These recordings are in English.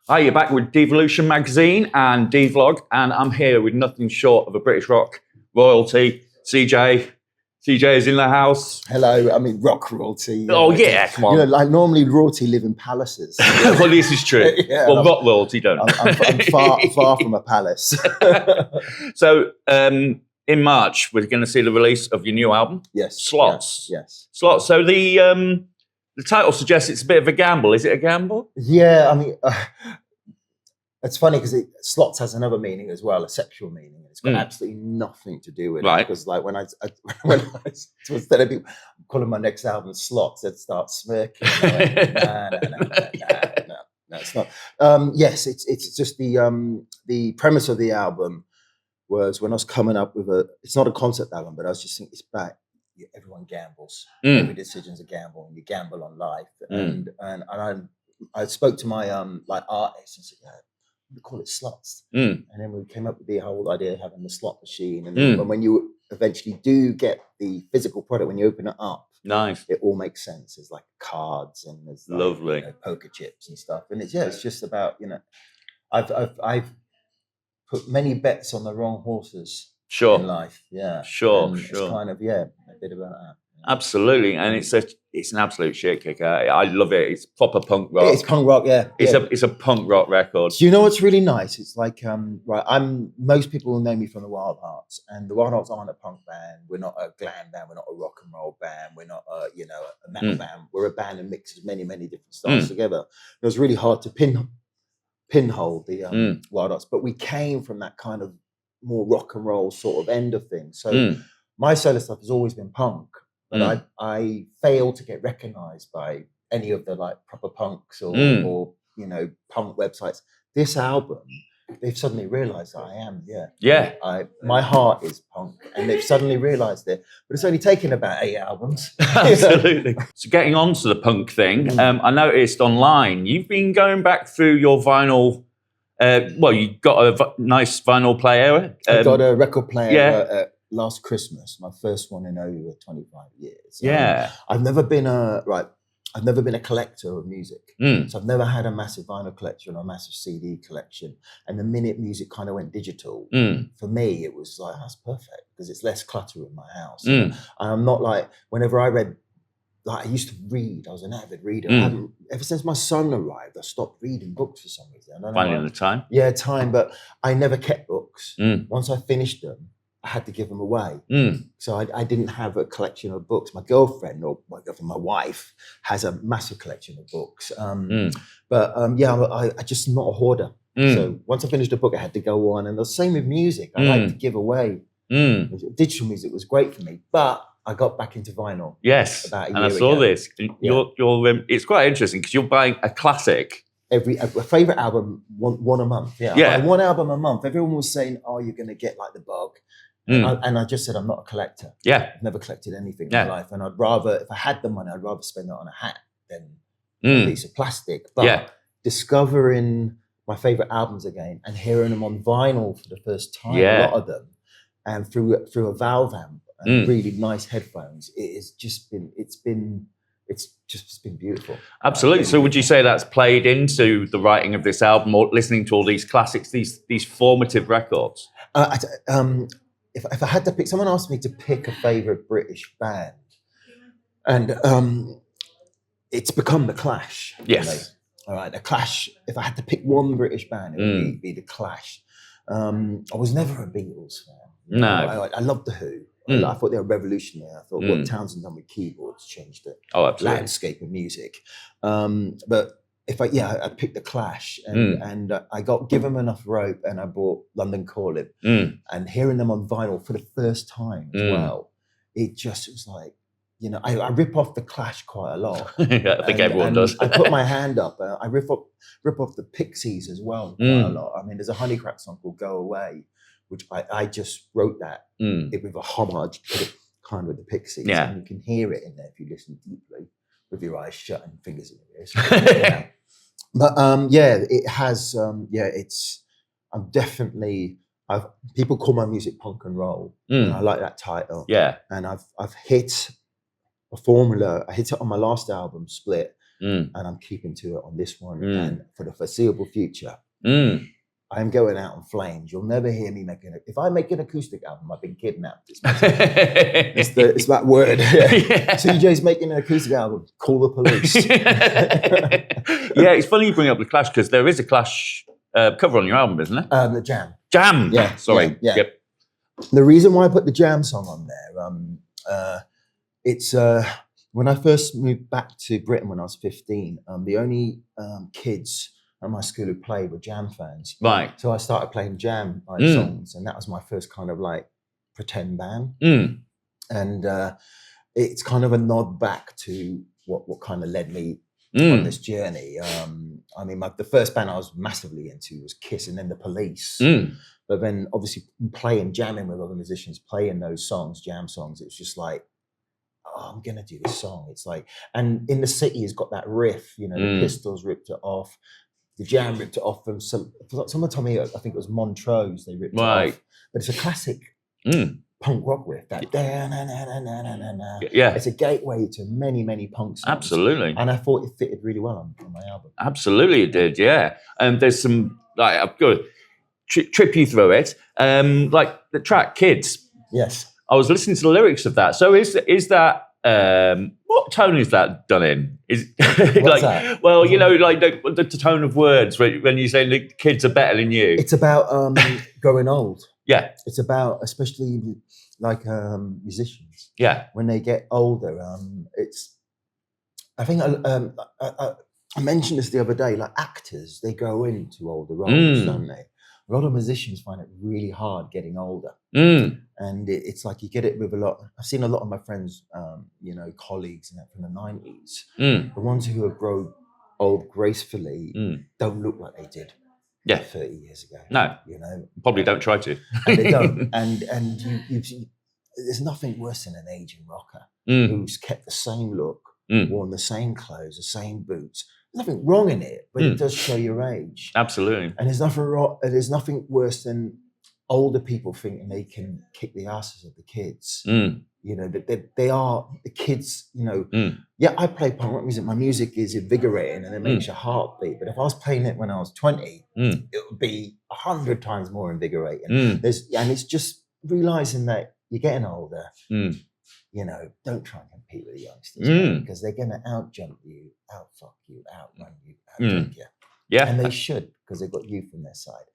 Hi, you're back with Devolution Magazine and D-Vlog, and I'm here with nothing short of a British rock royalty, CJ. CJ is in the house. Hello, I mean rock royalty. Oh yeah, come on. You know, like normally royalty live in palaces. Well, this is true. Yeah, well, rock royalty don't. I'm far from a palace. So, in March, we're going to see the release of your new album. Yes. Slots. Yes. Slots. So the title suggests it's a bit of a gamble. Is it a gamble? Yeah, I mean, it's funny because slots has another meaning as well, a sexual meaning. It's got absolutely nothing to do with it. Because like when I instead of people calling my next album Slots, they'd start smirking. No, it's not. Yes, it's just the premise of the album was when I was coming up with it's not a concept album, but I was just thinking it's back. Everyone gambles. Every decision's a gamble, and you gamble on life. And I spoke to my like artists and said, yeah, we call it slots. And then we came up with the whole idea of having the slot machine. And when you eventually do get the physical product, when you open it up, nice, it all makes sense. There's like cards and there's like, lovely poker chips and stuff. And it's just about, I've put many bets on the wrong horses in life. Yeah. Sure. It's kind of, a bit about that. Absolutely, and it's an absolute shit kicker. I love it. It's proper punk rock. It's punk rock, yeah. It's a punk rock record. Do you know what's really nice? It's like most people will know me from the Wildhearts, and the Wildhearts aren't a punk band. We're not a glam band. We're not a rock and roll band. We're not a metal band. We're a band that mixes many different styles together. It was really hard to pinhole the Wildhearts, but we came from that kind of more rock and roll sort of end of things. So my solo stuff has always been punk. But I failed to get recognized by any of the like proper punks or punk websites. This album, they've suddenly realized that I am, my heart is punk, and they've suddenly realized it. But it's only taken about 8 albums. Absolutely. So getting on to the punk thing, I noticed online you've been going back through your vinyl. You got a nice vinyl player. I got a record player. Last Christmas, my first one in over 25 years. I've never been a collector of music. So I've never had a massive vinyl collection or a massive CD collection. And the minute music kind of went digital, for me, it was like, that's perfect because it's less clutter in my house. And I'm not like, whenever I read, like I used to read, I was an avid reader. Ever since my son arrived, I stopped reading books for some reason. I don't know Finding the time? Yeah, time, but I never kept books. Once I finished them, I had to give them away. So I didn't have a collection of books. My girlfriend, my wife, has a massive collection of books. I'm just not a hoarder. So once I finished a book, I had to go on. And the same with music. I like to give away. Digital music was great for me, but I got back into vinyl. Yes, about a year year I saw ago. this. It's quite interesting because you're buying a classic. A favorite album, one a month. I buy one album a month. Everyone was saying, "Oh, you're going to get like the bug," and I just said, "I'm not a collector. I've never collected anything in my life, and I'd rather, if I had the money, I'd rather spend it on a hat than a piece of plastic." But discovering my favorite albums again and hearing them on vinyl for the first time, a lot of them, and through a Valve amp and really nice headphones, it's just been beautiful. Absolutely. So would you say that's played into the writing of this album or listening to all these classics, these formative records? If I had to pick, someone asked me to pick a favorite British band, and it's become The Clash. Yes. All right, The Clash. If I had to pick one British band, it would be The Clash. I was never a Beatles fan. No. I loved The Who. I thought they were revolutionary. I thought what Townsend done with keyboards changed the landscape of music. But if I picked The Clash, and I got given enough rope, and I bought London Calling, and hearing them on vinyl for the first time as well, it just was like, I rip off The Clash quite a lot. I think everyone does. I put my hand up. I rip off the Pixies as well quite a lot. I mean, there's a Honeycrack song called "Go Away," which I just wrote that with a homage to kind of the Pixies. And you can hear it in there if you listen deeply with your eyes shut and fingers in your ears. But it has. I'm definitely. People call my music punk and roll. And I like that title. And I've hit a formula. I hit it on my last album, Split, Mm. and I'm keeping to it on this one. Mm. And for the foreseeable future, Mm. I'm going out in flames. You'll never hear me making it. If I make an acoustic album, I've been kidnapped. It's that word. Yeah. CJ's making an acoustic album. Call the police. Yeah, it's funny you bring up the Clash because there is a Clash cover on your album, isn't there? The Jam. Jam. Yeah. Sorry. Yeah. Yep. The reason why I put the Jam song on there, it's when I first moved back to Britain when I was 15. The only kids at my school who played were Jam fans. Right. So I started playing Jam songs, and that was my first kind of like pretend band. Mm. And it's kind of a nod back to what kind of led me on this journey. I mean, the first band I was massively into was Kiss, and then the Police. Mm. But then obviously jamming with other musicians, playing those songs, Jam songs, it was just like, oh, I'm gonna do this song. It's like, and In the City has got that riff, you know, the Pistols ripped it off. The Jam ripped it off from someone told me, I think it was Montrose, they ripped it off. But it's a classic punk rock riff. That Yeah. It's a gateway to many, many punk songs. Absolutely. And I thought it fitted really well on my album. Absolutely it did, yeah. And there's some, like, I've got to trip you through it. Like the track Kids. Yes. I was listening to the lyrics of that. So is that what tone is that done in? Is What's that? Well, you know, like the tone of words when you say the kids are better than you. It's about growing old. Yeah. It's about, especially like musicians. Yeah. When they get older, I think I mentioned this the other day, like actors, they go into older roles, don't they? A lot of musicians find it really hard getting older. And it's like you get it with I've seen a lot of my friends, you know, colleagues and that from the 90s. The ones who have grown old gracefully don't look like they did 30 years ago. No. You know? Probably don't try to. And they don't. and there's nothing worse than an aging rocker who's kept the same look, worn the same clothes, the same boots. There's nothing wrong in it, but it does show your age. Absolutely. And there's nothing wrong. There's nothing worse than older people thinking they can kick the asses of the kids. You know, that they are the kids. You know, yeah, I play punk rock music. My music is invigorating and it makes your heart beat. But if I was playing it when I was 20, it would be 100 times more invigorating. And it's just realizing that you're getting older. You know, don't try and compete with the youngsters because they're going to outjump you, outfuck you, outrun you, outdrink you. Yeah, and they should because they've got youth on their side.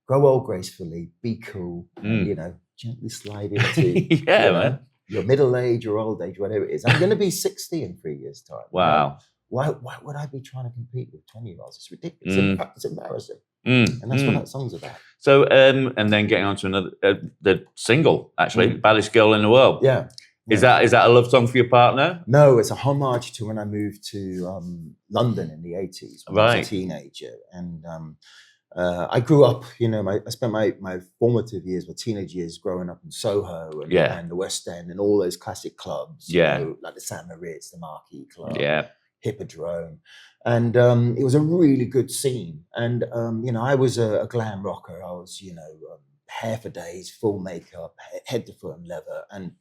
Grow old gracefully, be cool, and, you know, gently slide into man. Your middle age or old age, whatever it is. I'm going to be 60 in 3 years' time. Wow. Why would I be trying to compete with 20-year-olds? It's ridiculous. It's embarrassing. And that's what that song's about. So, and then getting on to another, the single, actually, Baddest Girl in the World. Yeah. Is that a love song for your partner? No, it's a homage to when I moved to London in the 80s when I was a teenager. And I grew up, you know, I spent my formative years, my teenage years growing up in Soho and the West End and all those classic clubs, you know, like the St. Moritz, the Marquee Club, Hippodrome. And it was a really good scene. And, you know, I was a glam rocker. I was, you know, hair for days, full makeup, head to foot and leather. And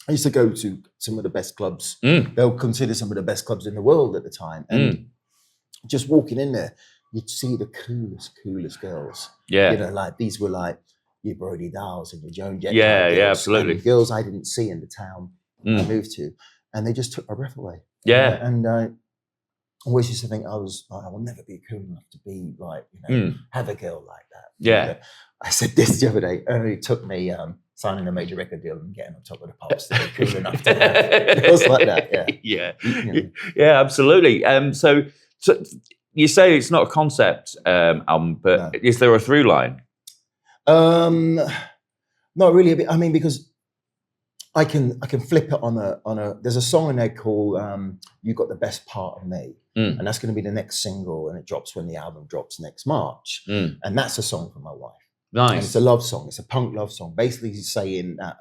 I used to go to some of the best clubs. They'll consider some of the best clubs in the world at the time. And just walking in there, you'd see the coolest girls. Yeah. You know, like these were like your Brody Dowles and your Joan Jett. Yeah, absolutely. And girls I didn't see in the town I moved to. And they just took my breath away. Yeah. And I always used to think I will never be cool enough to be like, you know, have a girl like that. Yeah. You know, I said this the other day, it only took me signing a major record deal and getting on top of the pops to be cool enough to have girls like that. Yeah, absolutely. So you say it's not a concept album, but is there a through line? Not really. I mean, because I can flip it on a. There's a song in there called "You Got the Best Part of Me," and that's going to be the next single, and it drops when the album drops next March, and that's a song for my wife. Nice. And it's a love song. It's a punk love song. Basically, saying that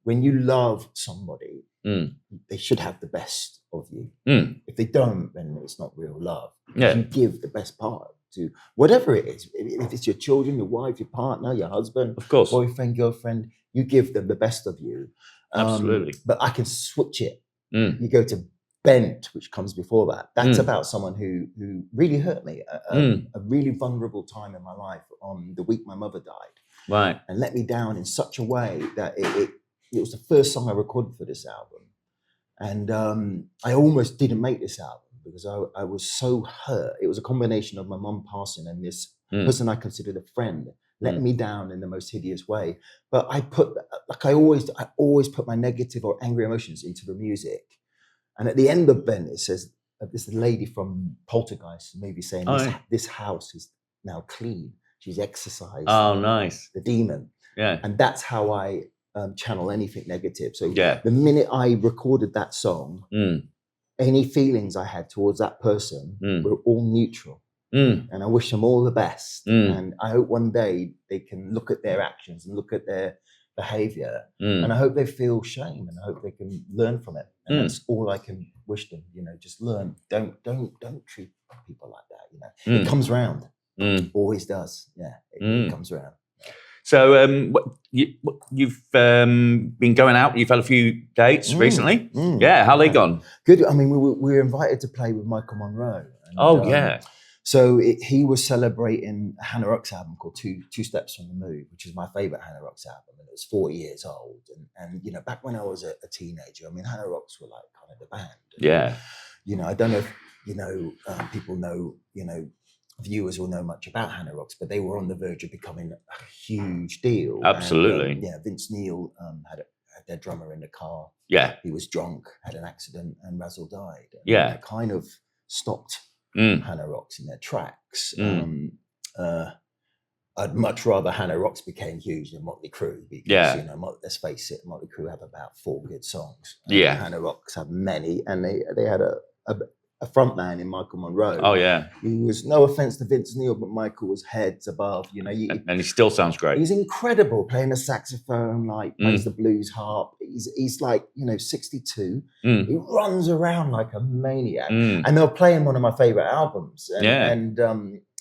when you love somebody, they should have the best of you. If they don't, then it's not real love. You give the best part to whatever it is. If it's your children, your wife, your partner, your husband, of course, boyfriend, girlfriend, you give them the best of you. Absolutely. But I can switch it. You go to Bent, which comes before that, that's about someone who really hurt me a really vulnerable time in my life on the week my mother died, right, and let me down in such a way that it was the first song I recorded for this album, and I almost didn't make this album because I was so hurt. It was a combination of my mum passing and this person I considered a friend letting me down in the most hideous way. But I always put my negative or angry emotions into the music. And at the end of Ben, it says, this lady from Poltergeist maybe saying, this house is now clean. She's exorcised nice. the demon. Yeah. And that's how I channel anything negative. So the minute I recorded that song, any feelings I had towards that person were all neutral. And I wish them all the best. And I hope one day they can look at their actions and look at their behavior, and I hope they feel shame, and I hope they can learn from it. And that's all I can wish them. Just learn. Don't treat people like that. It comes round. Always does. Yeah, it comes around. So you've been going out. You've had a few dates recently. Yeah, how they gone? Good. I mean, we were invited to play with Michael Monroe. And, so he was celebrating Hannah Rock's album called Two Steps from the Move, which is my favorite Hannah Rock's album, and it was 40 years old. And back when I was a teenager, I mean, Hannah Rock's were like kind of the band. And, I don't know if people know, viewers will know much about Hannah Rock's, but they were on the verge of becoming a huge deal. Absolutely. And, Vince Neil had their drummer in the car. Yeah. He was drunk, had an accident, and Razzle died. And it kind of stopped Hannah Rock's in their tracks. I'd much rather Hannah Rock's became huge than Motley Crue because, let's face it, Motley Crue have about 4 good songs. Hannah Rock's have many, and they had a front man in Michael Monroe. Oh, yeah. He was, no offense to Vince Neil, but Michael was heads above. And he still sounds great. He's incredible playing the saxophone, plays the blues harp. He's like, 62. He runs around like a maniac. And they'll play in one of my favorite albums. And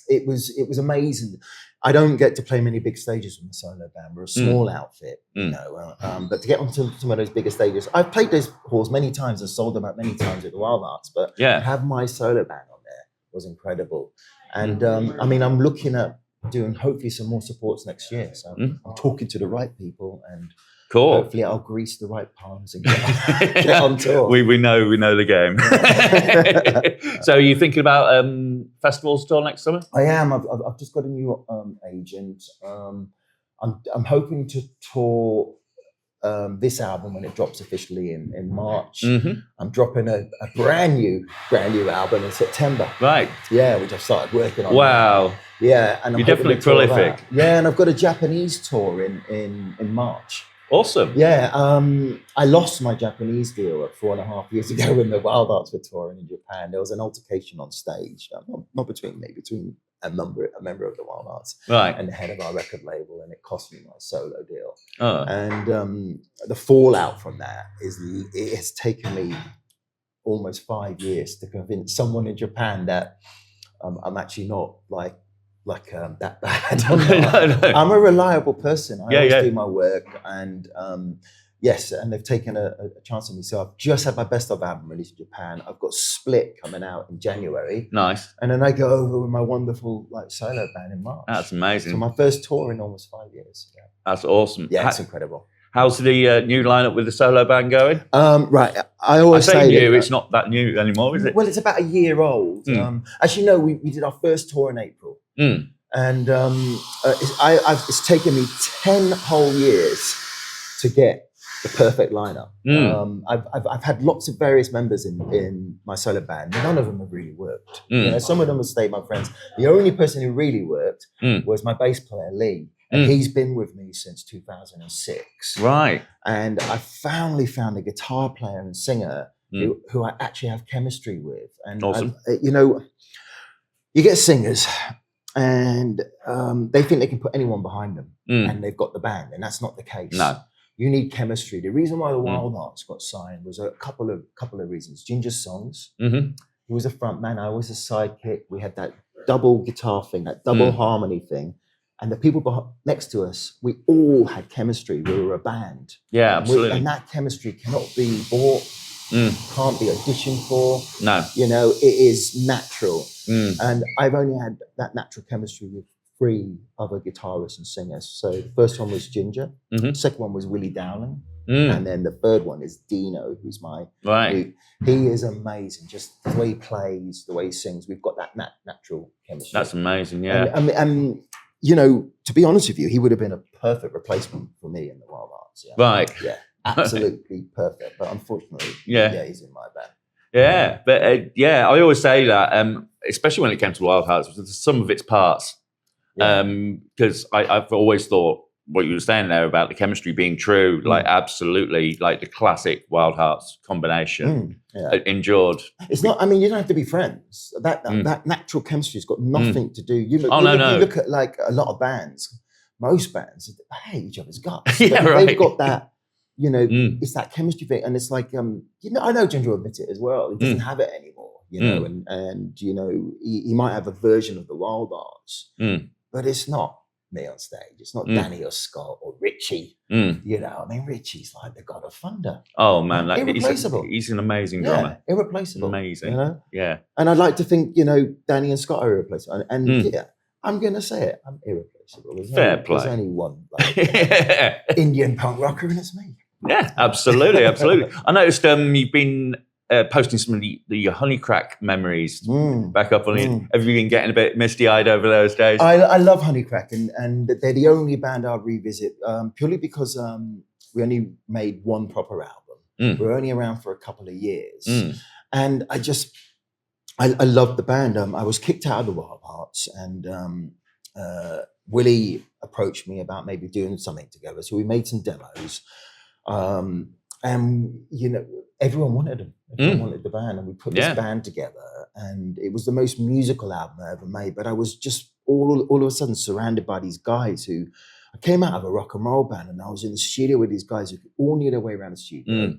it was amazing. I don't get to play many big stages with my solo band. We're a small outfit, but to get onto some of those bigger stages, I've played those halls many times and sold them out many times at the Wildhearts, but to have my solo band on there was incredible. And I mean, I'm looking at doing hopefully some more supports next year. So I'm talking to the right people, and hopefully I'll grease the right palms and get on tour. we know the game. So are you thinking about festivals tour next summer? I am. I've just got a new agent. I'm hoping to tour this album when it drops officially in March. I'm dropping a brand new album in September. Right. Yeah, which I've started working on. Wow. Now. Yeah, and I'm you're definitely prolific. Yeah, and I've got a Japanese tour in March. Awesome. Yeah, I lost my Japanese deal 4.5 years ago when the Wildhearts were touring in Japan. There was an altercation on stage, not between me, between a member of the Wildhearts and the head of our record label, and it cost me my solo deal. And the fallout from that it has taken me almost 5 years to convince someone in Japan that I'm actually not like that bad. No. I'm a reliable person. I always do my work, and yes, and they've taken a chance on me. So I've just had my best of album released in Japan. I've got Split coming out in January. Nice. And then I go over with my wonderful solo band in March. That's amazing. So my first tour in almost 5 years. Yeah. That's awesome. Yeah, it's incredible. How's the new lineup with the solo band going? Right, I always say new. It's not that new anymore, is it? Well, it's about a year old. As you know, we did our first tour in April. And it's taken me 10 whole years to get the perfect lineup. I've had lots of various members in my solo band. None of them have really worked. Some of them have stayed my friends. The only person who really worked was my bass player, Lee. And he's been with me since 2006. Right. And I finally found a guitar player and singer who I actually have chemistry with. And awesome. You get singers, and they think they can put anyone behind them, and they've got the band, and that's not the case. No, you need chemistry. The reason why the Wildhearts got signed was a couple of reasons. Ginger's songs. He was a front man. I was a sidekick. We had that double guitar thing, that double harmony thing, and the people next to us, we all had chemistry. We were a band. Yeah, absolutely. And that chemistry cannot be bought. can't be auditioned for. No. You know, it is natural. Mm. And I've only had that natural chemistry with 3 other guitarists and singers. So the first one was Ginger, the second one was Willie Dowling, and then the third one is Dino, who's my he is amazing. Just the way he plays, the way he sings, we've got that natural chemistry. That's amazing, yeah. And you know, to be honest with you, he would have been a perfect replacement for me in the Wildhearts. Yeah. Right. Yeah, absolutely perfect. But unfortunately, he's in my band. Yeah, but I always say that, especially when it came to Wildhearts, the sum of its parts. Because I've always thought what you were saying there about the chemistry being true, like absolutely, like the classic Wildhearts combination endured. It's not. I mean, you don't have to be friends. That natural chemistry's got nothing to do. You look at like a lot of bands. Most bands, they hate each other's guts. They've got that. You know, it's that chemistry thing, and it's like, you know, I know Ginger will admit it as well. He doesn't have it anymore. You know, and you know, he might have a version of the Wildhearts, but it's not me on stage. It's not Danny or Scott or Richie. You know, I mean, Richie's like the god of thunder. Oh man, like, irreplaceable. He's an amazing drummer. Irreplaceable. Amazing. You know? Yeah. And I'd like to think, you know, Danny and Scott are irreplaceable. And I'm going to say it. I'm irreplaceable. There's only one Indian punk rocker, and it's me. Yeah, absolutely. I noticed you've been posting some of the Honeycrack memories back up on it. Have you been getting a bit misty-eyed over those days? I love Honeycrack, and they're the only band I'll revisit, purely because we only made one proper album. We're only around for a couple of years. And I loved the band. I was kicked out of the Wildhearts, and Willie approached me about maybe doing something together. So we made some demos. And you know, everyone wanted them. Everyone wanted the band, and we put this band together, and it was the most musical album I ever made. But I was just all of a sudden surrounded by these guys who I came out of a rock and roll band, and I was in the studio with these guys who all knew their way around the studio.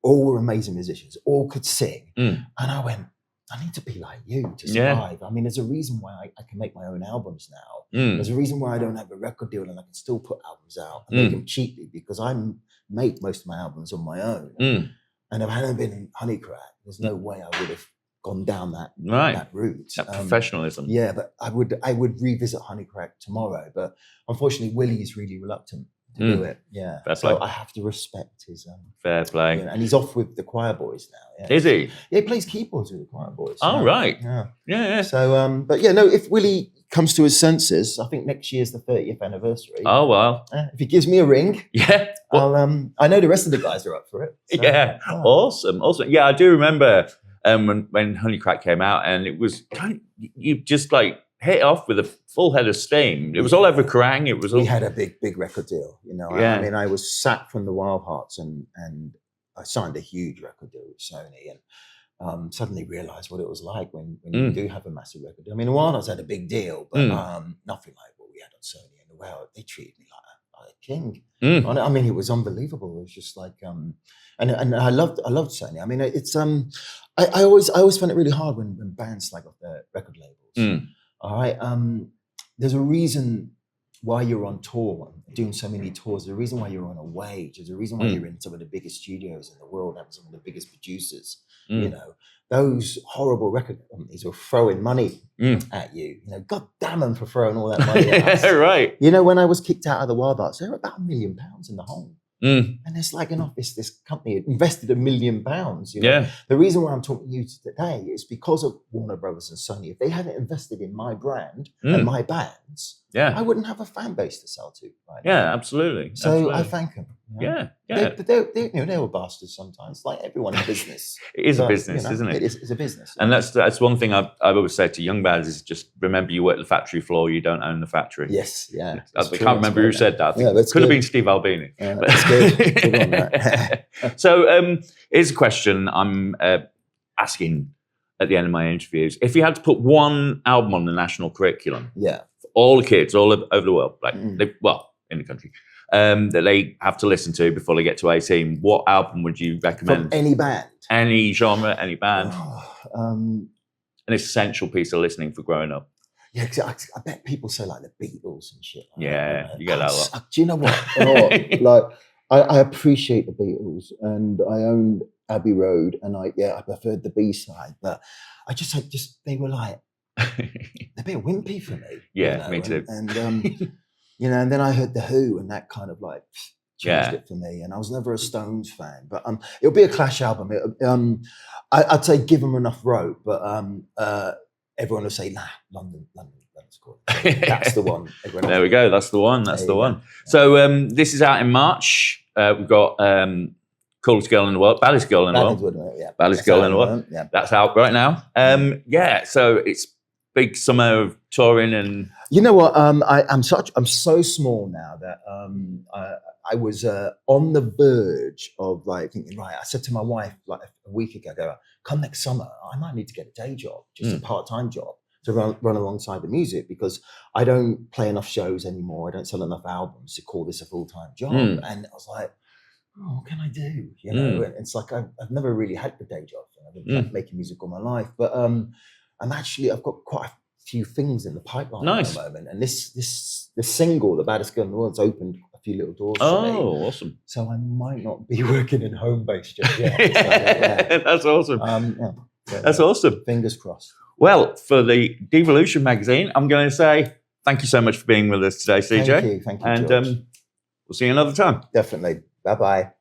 All were amazing musicians, all could sing, and I went, I need to be like you to survive. I mean, there's a reason why I can make my own albums now. There's a reason why I don't have a record deal and I can still put albums out and make them cheaply, because I make most of my albums on my own. And if I hadn't been in Honeycrack, there's no way I would have gone down that route. That professionalism. Yeah, but I would revisit Honeycrack tomorrow. But unfortunately, Willie is really reluctant to do it. Yeah. So I have to respect his fair play. You know, and he's off with the choir boys now. Yeah. Is he? Yeah, he plays keyboards with the choir boys. Oh, right. Yeah. So but yeah, no, if Willie comes to his senses, I think next year's the 30th anniversary. Oh wow. If he gives me a ring, well, I know the rest of the guys are up for it. So, awesome. Yeah, I do remember when Honeycrack came out, and it was you just like hit off with a full head of steam. It was all over Kerrang. We had a big record deal, you know. I mean, I was sacked from the Wildhearts, and I signed a huge record deal with Sony, and suddenly realised what it was like when you do have a massive record deal. I mean, the Wildhearts had a big deal, but nothing like what we had on Sony. And well, they treated me like a king. I mean, it was unbelievable. It was just like, and I loved Sony. I mean, it's I always find it really hard when bands slag off their record labels. All right. There's a reason why you're on tour, doing so many tours. There's a reason why you're on a wage. There's a reason why you're in some of the biggest studios in the world, having some of the biggest producers. You know, those horrible record companies were throwing money at you. You know, God damn them for throwing all that money at us. Right. You know, when I was kicked out of the Wildhearts, they were about £1 million in the hole. And it's like this company had invested £1 million. You know? The reason why I'm talking to you today is because of Warner Brothers and Sony. If they hadn't invested in my brand and my bands, I wouldn't have a fan base to sell to. Right now. Absolutely. So absolutely. I thank them. You know? They, you know, they were bastards sometimes, like everyone in business. It is a business, you know, isn't it? It's a business. And that's one thing I've always said to young bands is just remember you work the factory floor, you don't own the factory. Yes, yeah. I can't remember who said that. It could have been Steve Albini. Yeah, that's good. Good on that. So here's a question I'm asking at the end of my interviews. If you had to put one album on the national curriculum, for all the kids all over the world, like in the country, that they have to listen to before they get to 18, what album would you recommend? From any band? Any genre, any band? An essential piece of listening for growing up. Yeah, because I bet people say like the Beatles and shit. You get that a lot. Do you know what? Like, I appreciate the Beatles, and I owned Abbey Road, and I preferred the B-side, but I just they were like a bit wimpy for me. Yeah, me too. And and then I heard The Who, and that kind of like changed it for me. And I was never a Stones fan, but it'll be a Clash album. I'd say give them enough rope, but everyone will say, nah, London's cool. That's the one. There we go. That's the one. That's the one. So this is out in March. We've got Coolest Girl in the World, Baddest Girl in the World. Baddest Girl in the World. Yeah. That's out right now. So it's big summer of touring, and you know what? I'm so small now that I was on the verge of like thinking, right. I said to my wife like a week ago, I go, come next summer, I might need to get a day job, just a part-time job to run alongside the music, because I don't play enough shows anymore. I don't sell enough albums to call this a full-time job. And I was like, oh, what can I do? You know, and it's like I've never really had the day job. I've been making music all my life, but I've got quite a few things in the pipeline at the moment. And this single, The Baddest Girl in the World, has opened a few little doors for me. Oh, awesome. So I might not be working in home base just yet. So, That's awesome. That's awesome. Fingers crossed. Well, for the Devolution Magazine, I'm going to say thank you so much for being with us today, CJ. Thank you, and George. We'll see you another time. Definitely. Bye-bye.